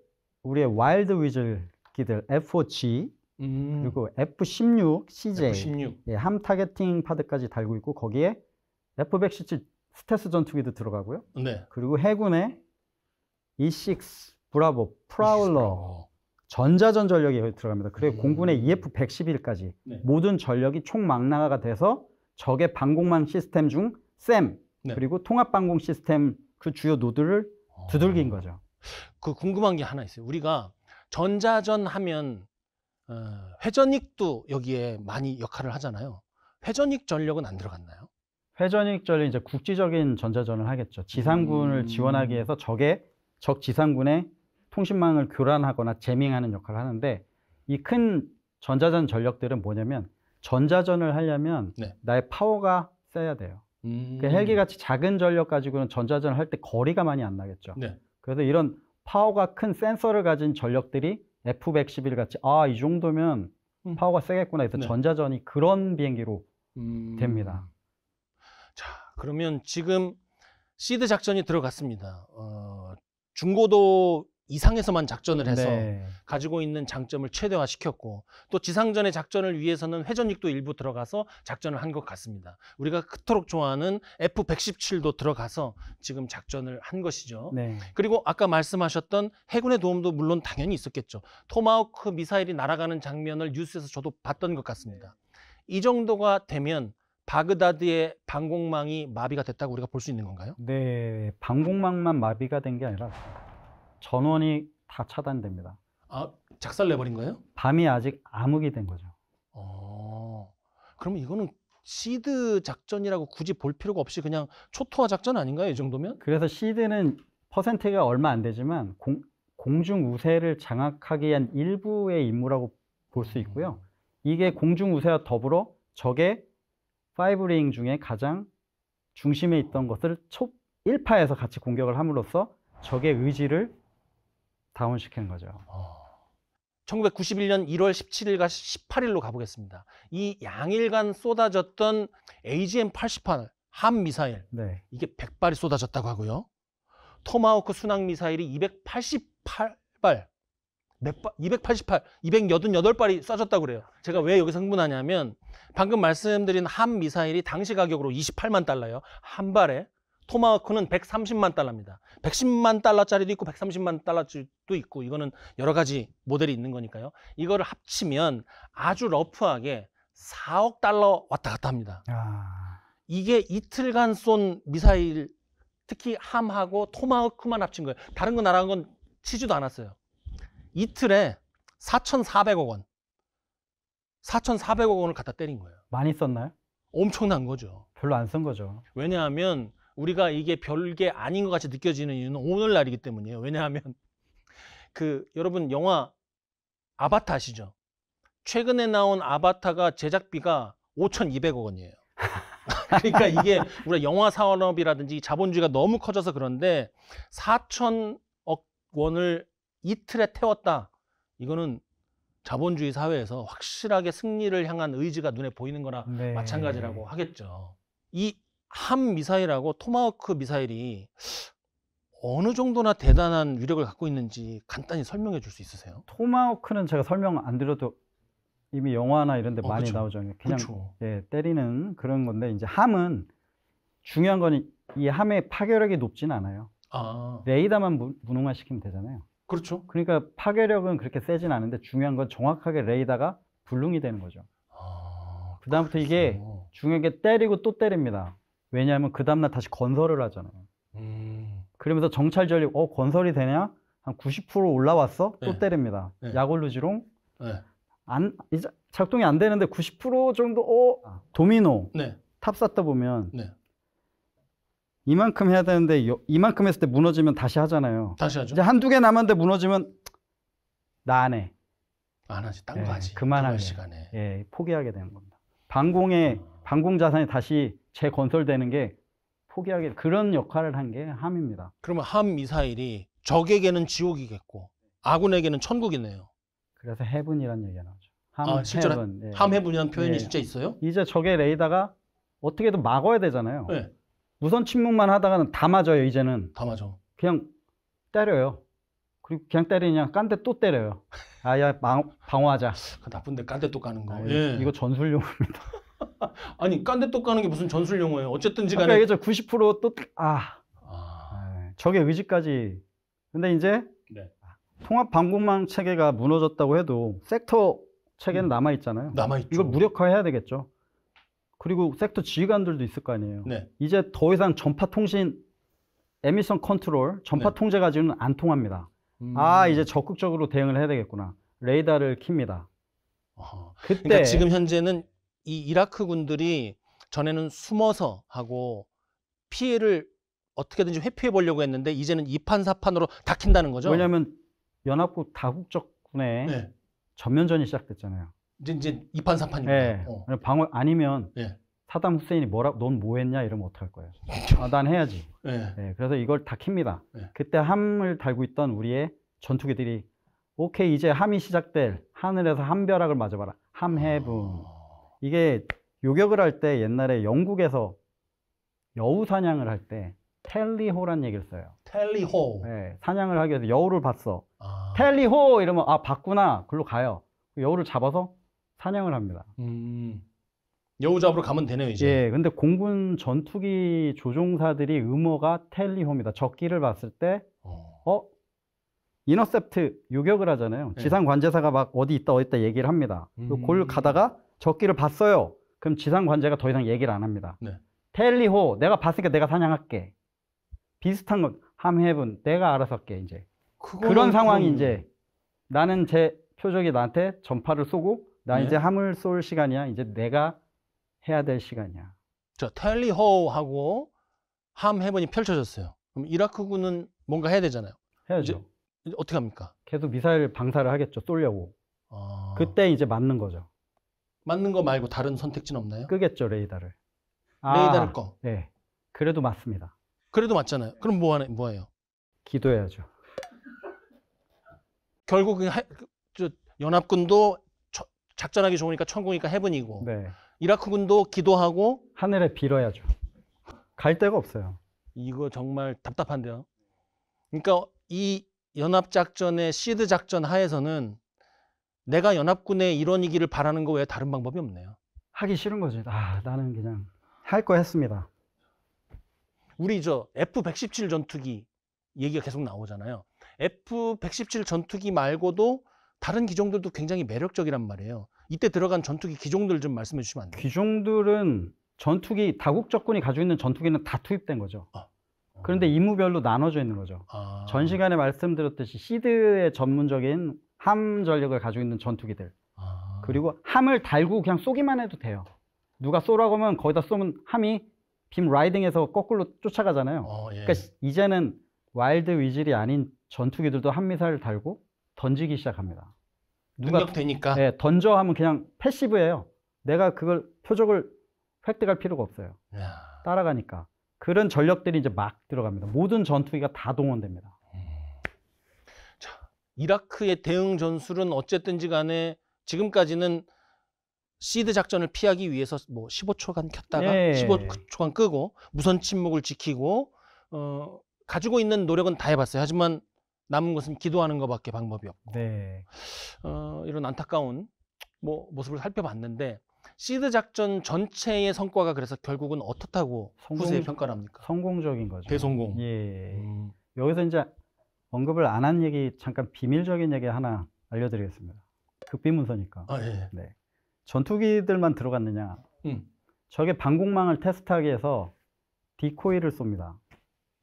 우리의 와일드 위즐기들 F4G 그리고 F16 CJ F16. 예, 함 타겟팅 파드까지 달고 있고 거기에 F117 스텔스 전투기도 들어가고요. 네. 그리고 해군의 E6 브라보 프라울러 브라보. 전자전 전력이 여기 들어갑니다. 그리고 공군의 EF111까지 네. 모든 전력이 총망라가 돼서 적의 방공망 시스템 중 샘 네. 그리고 통합방공 시스템 그 주요 노드를 두들긴 거죠. 그 궁금한 게 하나 있어요. 우리가 전자전 하면 회전익도 여기에 많이 역할을 하잖아요. 회전익 전력은 안 들어갔나요? 회전익 전력 이제 국지적인 전자전을 하겠죠. 지상군을 지원하기 위해서 적 지상군의 통신망을 교란하거나 제밍하는 역할을 하는데 이 큰 전자전 전력들은 뭐냐면 전자전을 하려면 네. 나의 파워가 세야 돼요. 그 헬기같이 작은 전력 가지고는 전자전을 할 때 거리가 많이 안 나겠죠. 네. 그래서 이런 파워가 큰 센서를 가진 전력들이 F111 같이 이 정도면 파워가 세겠구나 해서 네. 전자전이 그런 비행기로 됩니다. 자, 그러면 지금 시드 작전이 들어갔습니다. 중고도 이상에서만 작전을 해서 네. 가지고 있는 장점을 최대화시켰고 또 지상전의 작전을 위해서는 회전익도 일부 들어가서 작전을 한 것 같습니다. 우리가 그토록 좋아하는 F117도 들어가서 지금 작전을 한 것이죠. 네. 그리고 아까 말씀하셨던 해군의 도움도 물론 당연히 있었겠죠. 토마호크 미사일이 날아가는 장면을 뉴스에서 저도 봤던 것 같습니다. 이 정도가 되면 바그다드의 방공망이 마비가 됐다고 우리가 볼 수 있는 건가요? 네, 방공망만 마비가 된 게 아니라 전원이 다 차단됩니다. 작살내버린 거예요? 밤이 아직 암흑이 된 거죠. 그러면 이거는 시드 작전이라고 굳이 볼 필요가 없이 그냥 초토화 작전 아닌가요? 이 정도면? 그래서 시드는 퍼센트가 얼마 안 되지만 공중 우세를 장악하기 위한 일부의 임무라고 볼 수 있고요. 이게 공중 우세와 더불어 적의 5링 중에 가장 중심에 있던 것을 초 1파에서 같이 공격을 함으로써 적의 의지를 다운시키는 거죠. 1991년 1월 17일과 18일로 가보겠습니다. 이 양일간 쏟아졌던 AGM-88 함 미사일, 네. 이게 100발이 쏟아졌다고 하고요. 토마호크 순항 미사일이 288발, 288발이 쏴졌다고 그래요. 제가 왜 여기서 흥분하냐면 방금 말씀드린 함 미사일이 당시 가격으로 28만 달러예요. 한 발에. 토마호크는 130만 달러입니다. 110만 달러짜리도 있고 130만 달러짜리도 있고 이거는 여러 가지 모델이 있는 거니까요. 이거를 합치면 아주 러프하게 4억 달러 왔다 갔다 합니다. 이게 이틀간 쏜 미사일, 특히 함하고 토마호크만 합친 거예요. 다른 거 날아간 건 치지도 않았어요. 이틀에 4,400억 원. 4,400억 원을 갖다 때린 거예요. 많이 썼나요? 엄청난 거죠. 별로 안 쓴 거죠. 왜냐하면 우리가 이게 별게 아닌 것 같이 느껴지는 이유는 오늘날이기 때문이에요. 왜냐하면 여러분 영화 아바타 아시죠? 최근에 나온 아바타가 제작비가 5,200억 원이에요. 그러니까 이게 우리가 영화 산업이라든지 자본주의가 너무 커져서 그런데 4,000억 원을 이틀에 태웠다. 이거는 자본주의 사회에서 확실하게 승리를 향한 의지가 눈에 보이는 거나 네. 마찬가지라고 하겠죠. 이 함 미사일하고 토마호크 미사일이 어느 정도나 대단한 위력을 갖고 있는지 간단히 설명해 줄 수 있으세요? 토마호크는 제가 설명 안 드려도 이미 영화나 이런 데 많이 그쵸. 나오죠. 그냥 그쵸. 예, 때리는 그런 건데 이제 함은 중요한 건 이 함의 파괴력이 높진 않아요. 레이더만 무능화시키면 되잖아요. 그렇죠. 그러니까 파괴력은 그렇게 세진 않은데 중요한 건 정확하게 레이더가 불능이 되는 거죠. 그다음부터 이게 중요한 게 때리고 또 때립니다. 왜냐하면 그 다음날 다시 건설을 하잖아요. 그러면서 정찰 전력, 건설이 되냐? 한 90% 올라왔어? 또 네. 때립니다. 네. 약올루지롱. 네. 이제 작동이 안 되는데 90% 정도, 도미노. 네. 탑 쌓다 보면 네. 이만큼 해야 되는데 이만큼 했을 때 무너지면 다시 하잖아요. 다시 하죠. 이제 한두 개 남았는데 무너지면 나 안 해. 안 하지. 딴 거 하지. 그만할래. 시간에. 예, 포기하게 되는 겁니다. 방공 자산이 다시 재건설되는 게 포기하게 그런 역할을 한 게 함입니다. 그러면 함 미사일이 적에게는 지옥이겠고 아군에게는 천국이네요. 그래서 해븐이라는 얘기가 나오죠. 실제로 함해븐. 예. 함해분이라는 표현이 예. 진짜 있어요? 이제 적의 레이더가 어떻게든 막아야 되잖아요. 네. 무선 침묵만 하다가는 다 맞아요. 이제는 다 맞아. 그냥 때려요. 그리고 그냥 때리냐 깐 데 또 때려요. 아야 방어하자. 그 나쁜데 깐데 또 까는 거. 아, 예. 이거 전술용어입니다. 아니 깐데 또 까는 게 무슨 전술 용어예요? 어쨌든지 아까 간에. 얘기했죠. 90%또 아, 적의 의지까지. 근데 이제 네. 통합 방공망 체계가 무너졌다고 해도 섹터 체계는 남아 있잖아요. 남아있죠. 이걸 무력화해야 되겠죠. 그리고 섹터 지휘관들도 있을 거 아니에요. 네. 이제 더 이상 전파 통신 에미션 컨트롤 전파 네. 통제 가지고는 안 통합니다. 이제 적극적으로 대응을 해야 되겠구나. 레이더를 킵니다. 어허. 그때 그러니까 지금 현재는 이 이라크 군들이 전에는 숨어서 하고 피해를 어떻게든지 회피해 보려고 했는데 이제는 이판사판으로 다 킨다는 거죠. 왜냐하면 연합국 다국적군의 네. 전면전이 시작됐잖아요. 이제 이판사판입니다. 네. 방어 아니면 네. 사담 후세인이 넌 뭐 했냐 이러면 어떡할 거예요. 난 해야지. 네. 네, 그래서 이걸 다 킵니다. 네. 그때 함을 달고 있던 우리의 전투기들이 오케이 이제 함이 시작될 하늘에서 함벼락을 맞아봐라. 함해분. 이게 요격을 할 때 옛날에 영국에서 여우 사냥을 할 때 텔리호란 얘기를 써요. 텔리호. 네, 사냥을 하기 위해서 여우를 봤어. 아. 텔리호 이러면 봤구나. 글로 가요. 여우를 잡아서 사냥을 합니다. 여우 잡으러 가면 되네요 이제. 예, 근데 공군 전투기 조종사들이 음어가 텔리호입니다. 적기를 봤을 때 이너셉트 요격을 하잖아요. 네. 지상 관제사가 막 어디 있다 얘기를 합니다. 그걸 가다가 적기를 봤어요. 그럼 지상 관제가 더 이상 얘기를 안 합니다. 네. 텔리호 내가 봤으니까 내가 사냥할게. 비슷한 건 함해븐 내가 알아서 할게 이제. 그런 상황이 이제 나는 제 표적이 나한테 전파를 쏘고 나 네. 이제 함을 쏠 시간이야. 이제 내가 해야 될 시간이야. 저 텔리호하고 함해븐이 펼쳐졌어요. 그럼 이라크군은 뭔가 해야 되잖아요. 해야죠. 이제 어떻게 합니까? 계속 미사일 방사를 하겠죠. 쏘려고. 그때 이제 맞는 거죠. 맞는 거 말고 다른 선택지는 없나요? 끄겠죠, 레이더를. 레이더를 꺼. 네. 그래도 맞습니다. 그래도 맞잖아요. 그럼 뭐해요? 기도해야죠. 결국 연합군도 작전하기 좋으니까 천공이니까 해븐이고 네. 이라크군도 기도하고 하늘에 빌어야죠. 갈 데가 없어요. 이거 정말 답답한데요. 그러니까 이 연합작전의 시드 작전 하에서는 내가 연합군의 일원이기를 바라는 거 외에 다른 방법이 없네요. 하기 싫은 거지. 나는 그냥 할 거 했습니다. 우리 F-117 전투기 얘기가 계속 나오잖아요. F-117 전투기 말고도 다른 기종들도 굉장히 매력적이란 말이에요. 이때 들어간 전투기 기종들 좀 말씀해 주시면 안 돼요? 기종들은 전투기, 다국적군이 가지고 있는 전투기는 다 투입된 거죠. 그런데 임무별로 나눠져 있는 거죠. 전 시간에 말씀드렸듯이 시드의 전문적인 함 전력을 가지고 있는 전투기들. 그리고 함을 달고 그냥 쏘기만 해도 돼요. 누가 쏘라고 하면 거기다 쏘면 함이 빔 라이딩해서 거꾸로 쫓아가잖아요. 예. 그러니까 이제는 와일드 위즐이 아닌 전투기들도 함미사일을 달고 던지기 시작합니다. 공격되니까. 네, 던져 하면 그냥 패시브예요. 내가 그걸 표적을 획득할 필요가 없어요. 야. 따라가니까. 그런 전력들이 이제 막 들어갑니다. 모든 전투기가 다 동원됩니다. 자, 이라크의 대응 전술은 어쨌든지 간에 지금까지는 시드 작전을 피하기 위해서 뭐 15초간 켰다가 15초간 끄고 무선 침묵을 지키고 가지고 있는 노력은 다 해봤어요. 하지만 남은 것은 기도하는 것밖에 방법이 없고 네. 이런 안타까운 모습을 살펴봤는데 시드 작전 전체의 성과가 그래서 결국은 어떻다고 후세에 평가를 합니까? 성공적인 거죠. 대성공. 예. 여기서 이제 언급을 안 한 얘기 잠깐 비밀적인 얘기 하나 알려드리겠습니다. 극비문서니까. 예. 네. 전투기들만 들어갔느냐? 적의 방공망을 테스트하기 위해서 디코이를 쏩니다.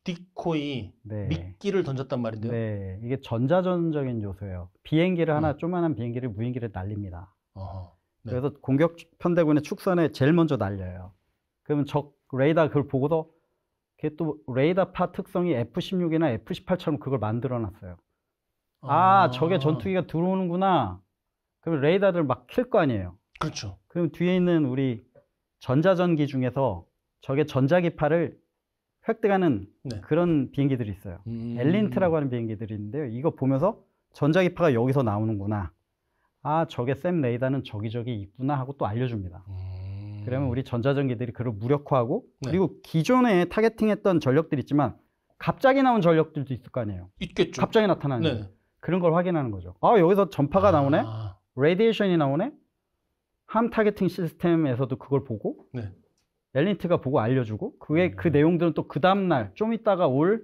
디코이, 네. 미끼를 던졌단 말인데요. 네, 이게 전자전적인 요소예요. 비행기를 하나 조그만한 비행기를 무인기를 날립니다. 네. 그래서 공격 편대군의 축선에 제일 먼저 날려요. 그러면 적 레이더 그걸 보고도 그게 또 레이더파 특성이 F-16이나 F-18처럼 그걸 만들어놨어요. 적의 전투기가 들어오는구나. 그러면 레이더를 막 킬 거 아니에요. 그렇죠. 그럼 뒤에 있는 우리 전자전기 중에서 적의 전자기파를 획득하는 그런 비행기들이 있어요. 엘린트라고 하는 비행기들이 있는데요. 이거 보면서 전자기파가 여기서 나오는구나. 아, 저게 샘 레이더는 저기 있구나 하고 또 알려줍니다. 그러면 우리 전자전기들이 그걸 무력화하고 네. 그리고 기존에 타겟팅했던 전력들이 있지만 갑자기 나온 전력들도 있을 거 아니에요. 있겠죠. 갑자기 나타나는 네. 거예요. 그런 걸 확인하는 거죠. 아, 여기서 전파가 나오네? 레디에이션이 나오네? 함 타겟팅 시스템에서도 그걸 보고 네. 엘리트가 보고 알려주고 그게 그 내용들은 또 그 다음날 좀 있다가 올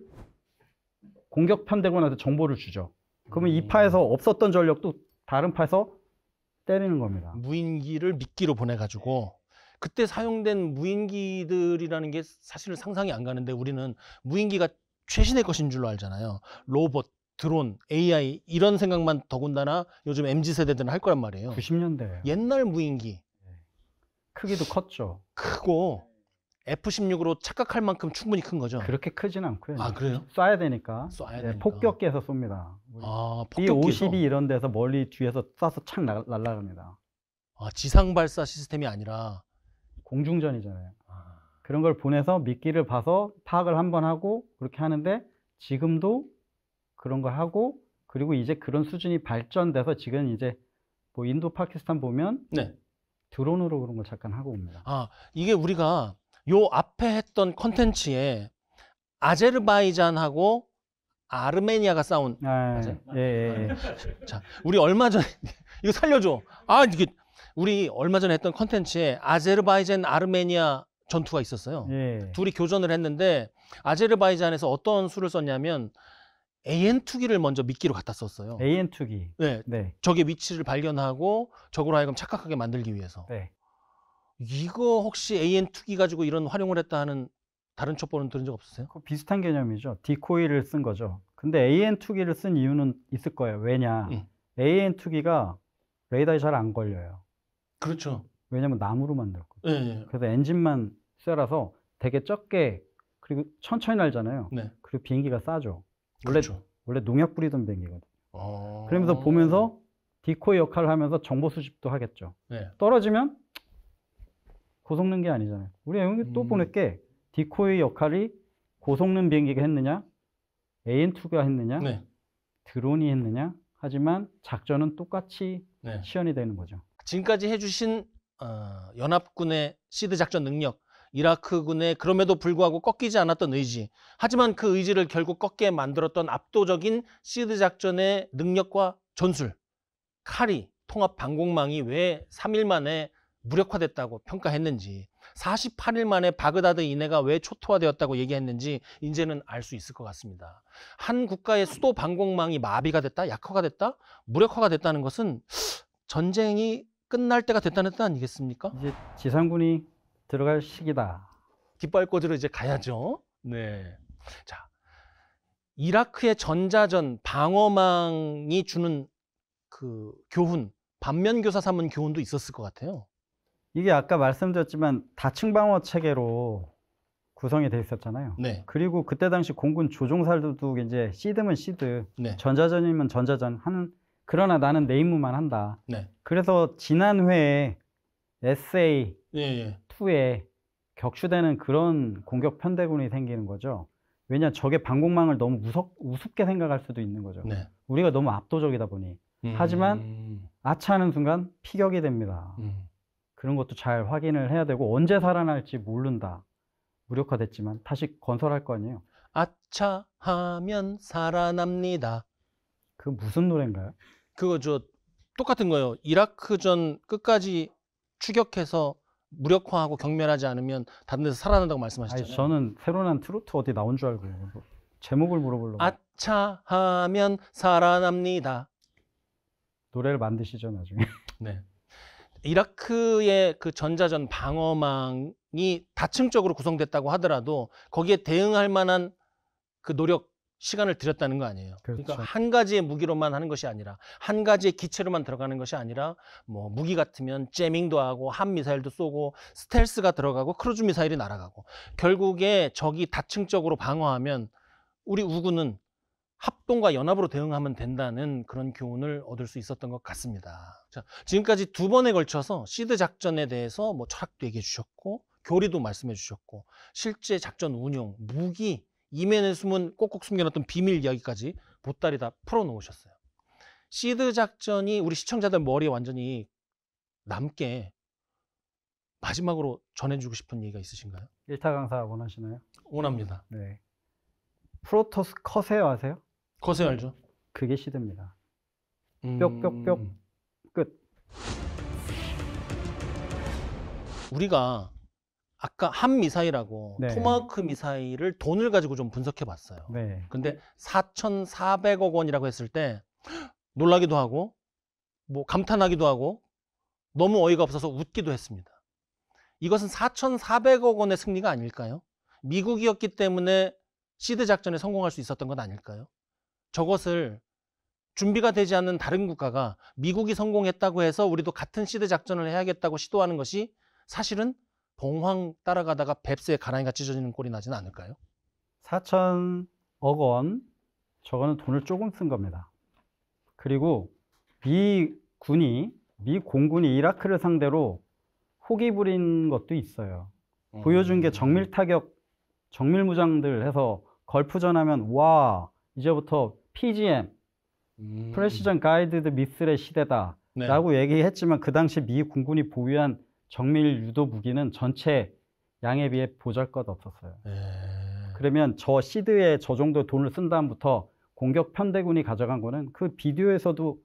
공격 편되고 나서 정보를 주죠. 그러면 이 파에서 없었던 전력도 다른 파에서 때리는 겁니다. 무인기를 미끼로 보내가지고 그때 사용된 무인기들이라는 게 사실은 상상이 안 가는데 우리는 무인기가 최신의 것인 줄로 알잖아요. 로봇, 드론, AI 이런 생각만 더군다나 요즘 MZ세대들은 할 거란 말이에요. 90년대예요. 옛날 무인기 크기도 컸죠. 크고 F-16으로 착각할 만큼 충분히 큰 거죠. 그렇게 크진 않고요. 아, 그래요? 쏴야 되니까. 쏴야 네, 되니까. 폭격기에서 쏩니다. 아, B-52 폭격기에서? 이런 데서 멀리 뒤에서 쏴서 착 날아갑니다. 아, 지상 발사 시스템이 아니라 공중전이잖아요. 그런 걸 보내서 미끼를 봐서 파악을 한번 하고 그렇게 하는데 지금도 그런 걸 하고 그리고 이제 그런 수준이 발전돼서 지금 이제 뭐 인도, 파키스탄 보면 네. 드론으로 그런 걸 잠깐 하고 옵니다. 아, 이게 우리가 요 앞에 했던 컨텐츠에 아제르바이잔하고 아르메니아가 싸운 맞아요? 예. 자, 우리 얼마 전에 이거 살려줘. 아, 이게 우리 얼마 전에 했던 컨텐츠에 아제르바이잔 아르메니아 전투가 있었어요. 예. 둘이 교전을 했는데 아제르바이잔에서 어떤 수를 썼냐면 AN2기를 먼저 미끼로 갖다 썼어요. AN2기. 네, 네. 적의 위치를 발견하고 적으로 하여금 착각하게 만들기 위해서. 네. 이거 혹시 AN2기 가지고 이런 활용을 했다 하는 다른 첩보는 들은 적 없으세요? 비슷한 개념이죠. 디코이를 쓴 거죠. 근데 AN2기를 쓴 이유는 있을 거예요. 왜냐? AN2기가 레이더에 잘 안 걸려요. 그렇죠. 왜냐면 나무로 만들었거든요. 네. 그래서 엔진만 쇠라서 되게 적게 그리고 천천히 날잖아요. 네. 그리고 비행기가 싸죠. 그렇죠. 원래 농약 뿌리던 비행기거든요. 어... 그러면서 보면서 디코이 역할을 하면서 정보 수집도 하겠죠. 네. 떨어지면 고속는 게 아니잖아요. 우리 여기 또 보낼 게 디코이 역할이 고속는 비행기가 했느냐, AN2가 했느냐, 네. 드론이 했느냐. 하지만 작전은 똑같이 네. 시연이 되는 거죠. 지금까지 해주신 연합군의 시드 작전 능력, 이라크군의 그럼에도 불구하고 꺾이지 않았던 의지, 하지만 그 의지를 결국 꺾게 만들었던 압도적인 시드 작전의 능력과 전술, 칼이 통합 방공망이 왜 3일 만에 무력화됐다고 평가했는지, 48일 만에 바그다드 이내가 왜 초토화되었다고 얘기했는지 이제는 알 수 있을 것 같습니다. 한 국가의 수도 방공망이 마비가 됐다, 약화가 됐다, 무력화가 됐다는 것은 전쟁이 끝날 때가 됐다는 뜻 아니겠습니까? 이제 지상군이 들어갈 시기다. 깃발 꽂으러 이제 가야죠. 네. 자, 이라크의 전자전 방어망이 주는 그 교훈, 반면교사 삼은 교훈도 있었을 것 같아요. 이게 아까 말씀드렸지만 다층 방어 체계로 구성이 돼 있었잖아요. 네. 그리고 그때 당시 공군 조종사들도 이제 시드면 시드, 네. 전자전이면 전자전 하는. 그러나 나는 내 임무만 한다. 네. 그래서 지난 회에 SA2에 예, 예. 격추되는 그런 공격 편대군이 생기는 거죠. 왜냐, 적의 방공망을 너무 우습게 생각할 수도 있는 거죠. 네. 우리가 너무 압도적이다 보니. 하지만 아차하는 순간 피격이 됩니다. 그런 것도 잘 확인을 해야 되고 언제 살아날지 모른다. 무력화됐지만 다시 건설할 거 아니에요. 아차하면 살아납니다. 그 무슨 노래인가요? 그거 똑같은 거예요. 이라크전 끝까지 추격해서 무력화하고 경멸하지 않으면 다른 데서 살아난다고 말씀하셨잖아요. 아니, 저는 새로 난 트로트 어디 나온 줄 알고 제목을 물어보려고. 아차하면 살아납니다. 노래를 만드시죠 나중에. 네. 이라크의 그 전자전 방어망이 다층적으로 구성됐다고 하더라도 거기에 대응할 만한 그 노력, 시간을 들였다는 거 아니에요. 그렇죠. 그러니까 한 가지의 무기로만 하는 것이 아니라 한 가지의 기체로만 들어가는 것이 아니라 뭐 무기 같으면 재밍도 하고 함미사일도 쏘고 스텔스가 들어가고 크루즈 미사일이 날아가고 결국에 적이 다층적으로 방어하면 우리 우군은 합동과 연합으로 대응하면 된다는 그런 교훈을 얻을 수 있었던 것 같습니다. 자, 지금까지 두 번에 걸쳐서 시드 작전에 대해서 뭐 철학도 얘기해 주셨고 교리도 말씀해 주셨고 실제 작전 운용, 무기, 이면에 숨은 꼭꼭 숨겨놨던 비밀 이야기까지 보따리 다 풀어놓으셨어요. 시드 작전이 우리 시청자들 머리에 완전히 남게 마지막으로 전해주고 싶은 얘기가 있으신가요? 1타 강사 원하시나요? 원합니다. 네. 프로토스 커세어 아세요? 거세 알죠? 그게 시드입니다. 뾱뾱뾱 끝. 우리가 아까 한 미사일하고 네. 토마호크 미사일을 돈을 가지고 좀 분석해 봤어요. 네. 근데 4,400억 원이라고 했을 때 놀라기도 하고 뭐 감탄하기도 하고 너무 어이가 없어서 웃기도 했습니다. 이것은 4,400억 원의 승리가 아닐까요? 미국이었기 때문에 시드 작전에 성공할 수 있었던 건 아닐까요? 저것을 준비가 되지 않는 다른 국가가 미국이 성공했다고 해서 우리도 같은 시드 작전을 해야겠다고 시도하는 것이 사실은 봉황 따라가다가 뱁스에 가랑이가 찢어지는 꼴이 나지는 않을까요? 4,000억 원, 저거는 돈을 조금 쓴 겁니다. 그리고 미 공군이 이라크를 상대로 호기 부린 것도 있어요. 보여준 게 정밀 타격, 정밀 무장들 해서 걸프전 하면 와, 이제부터 PGM, 프레시전 가이드드 미슬의 시대다 네. 라고 얘기했지만 그 당시 미 군군이 보유한 정밀 유도 무기는 전체 양에 비해 보잘것없었어요. 그러면 저 시드에 저 정도 돈을 쓴 다음부터 공격 편대군이 가져간 거는 그 비디오에서도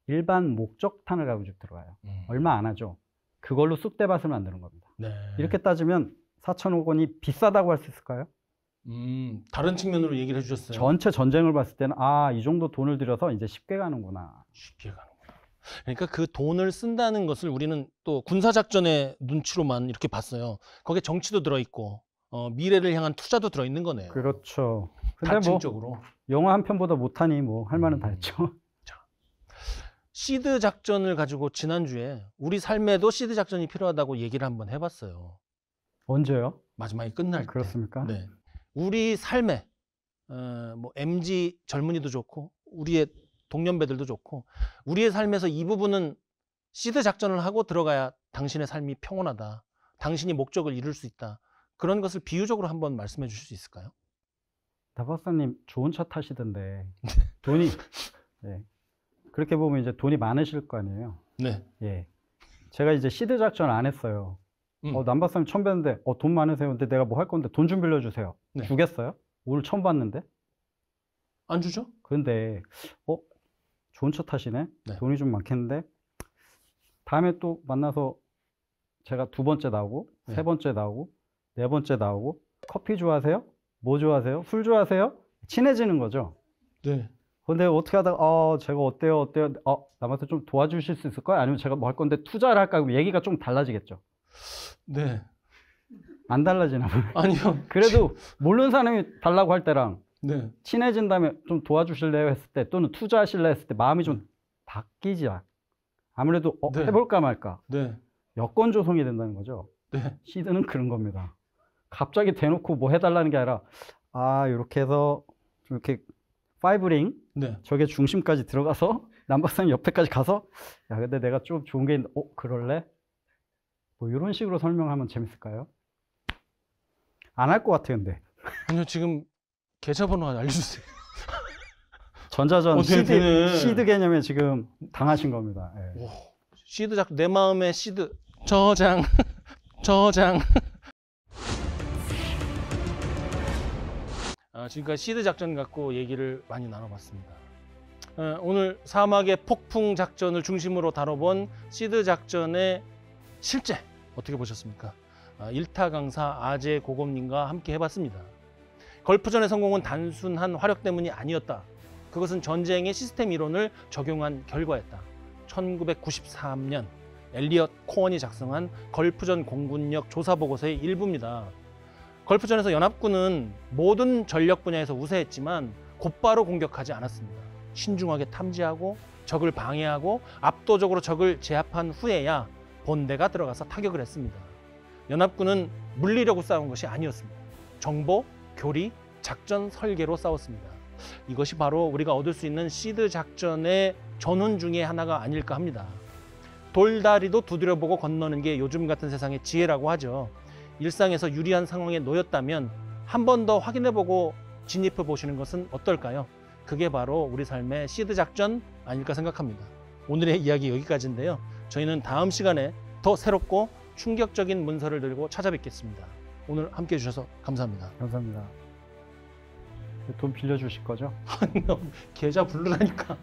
일반 목적탄을 가지고 들어가요. 얼마 안 하죠. 그걸로 쑥대밭을 만드는 겁니다. 네. 이렇게 따지면 4,000억 원이 비싸다고 할 수 있을까요? 다른 측면으로 얘기를 해주셨어요. 전체 전쟁을 봤을 때는 이 정도 돈을 들여서 이제 쉽게 가는구나. 쉽게 가는구나. 그러니까 그 돈을 쓴다는 것을 우리는 또 군사작전의 눈치로만 이렇게 봤어요. 거기에 정치도 들어있고 미래를 향한 투자도 들어있는 거네요. 그렇죠. 근데 뭐 다층적으로. 영화 한 편보다 못하니 뭐 할 말은 다 했죠. 시드 작전을 가지고 지난주에 우리 삶에도 시드 작전이 필요하다고 얘기를 한번 해봤어요. 언제요? 마지막에 끝날 때. 그렇습니까? 네. 우리 삶에 뭐 MZ 젊은이도 좋고 우리의 동년배들도 좋고 우리의 삶에서 이 부분은 시드 작전을 하고 들어가야 당신의 삶이 평온하다. 당신이 목적을 이룰 수 있다. 그런 것을 비유적으로 한번 말씀해 주실 수 있을까요? 나 박사님 좋은 차 타시던데 돈이 네. 그렇게 보면 이제 돈이 많으실 거 아니에요. 네. 예. 제가 이제 시드 작전 안 했어요. 남 박사님 처음 뵀는데 돈 많으세요. 근데 내가 뭐 할 건데 돈 좀 빌려주세요. 네. 주겠어요? 오늘 처음 봤는데. 안 주죠? 그런데 좋은 차 타시네. 네. 돈이 좀 많겠는데. 다음에 또 만나서 제가 2번째 나오고 네. 3번째 나오고 4번째 나오고 커피 좋아하세요? 뭐 좋아하세요? 술 좋아하세요? 친해지는 거죠. 네. 근데 어떻게 하다가 제가 어때요? 남한테 좀 도와주실 수 있을까요? 아니면 제가 뭐 할 건데 투자를 할까? 그럼 얘기가 좀 달라지겠죠. 네. 안 달라지나 봐요. 아니요. 그래도 모르는 사람이 달라고 할 때랑 네. 친해진 다음에 좀 도와주실래요? 했을 때 또는 투자하실래요? 했을 때 마음이 좀 바뀌지. 아무래도 네. 해볼까 말까. 네. 여건 조성이 된다는 거죠. 네. 시드는 그런 겁니다. 갑자기 대놓고 뭐 해달라는 게 아니라 이렇게 해서 이렇게 5링 네. 저게 중심까지 들어가서 남 박사님 옆에까지 가서 근데 내가 좀 좋은 게 있는데 그럴래? 뭐 이런 식으로 설명하면 재밌을까요? 안 할 것 같아요. 근데 아니요. 지금 계좌번호 알려주세요. 전자전 되네. 시드 개념에 지금 당하신 겁니다. 예. 오, 시드 작전 내 마음의 시드 저장 저장. 지금까지 시드 작전 갖고 얘기를 많이 나눠봤습니다. 오늘 사막의 폭풍 작전을 중심으로 다뤄본 시드 작전의 실제 어떻게 보셨습니까? 1타 강사 아재 고검님과 함께 해봤습니다. 걸프전의 성공은 단순한 화력 때문이 아니었다. 그것은 전쟁의 시스템 이론을 적용한 결과였다. 1993년 엘리엇 코언이 작성한 걸프전 공군력 조사 보고서의 일부입니다. 걸프전에서 연합군은 모든 전력 분야에서 우세했지만 곧바로 공격하지 않았습니다. 신중하게 탐지하고 적을 방해하고 압도적으로 적을 제압한 후에야 본대가 들어가서 타격을 했습니다. 연합군은 물리력으로 싸운 것이 아니었습니다. 정보, 교리, 작전 설계로 싸웠습니다. 이것이 바로 우리가 얻을 수 있는 시드 작전의 전훈 중에 하나가 아닐까 합니다. 돌다리도 두드려보고 건너는 게 요즘 같은 세상의 지혜라고 하죠. 일상에서 유리한 상황에 놓였다면 한 번 더 확인해보고 진입해 보시는 것은 어떨까요? 그게 바로 우리 삶의 시드 작전 아닐까 생각합니다. 오늘의 이야기 여기까지인데요. 저희는 다음 시간에 더 새롭고 충격적인 문서를 들고 찾아뵙겠습니다. 오늘 함께해 주셔서 감사합니다. 감사합니다. 돈 빌려주실 거죠? 계좌 부르라니까.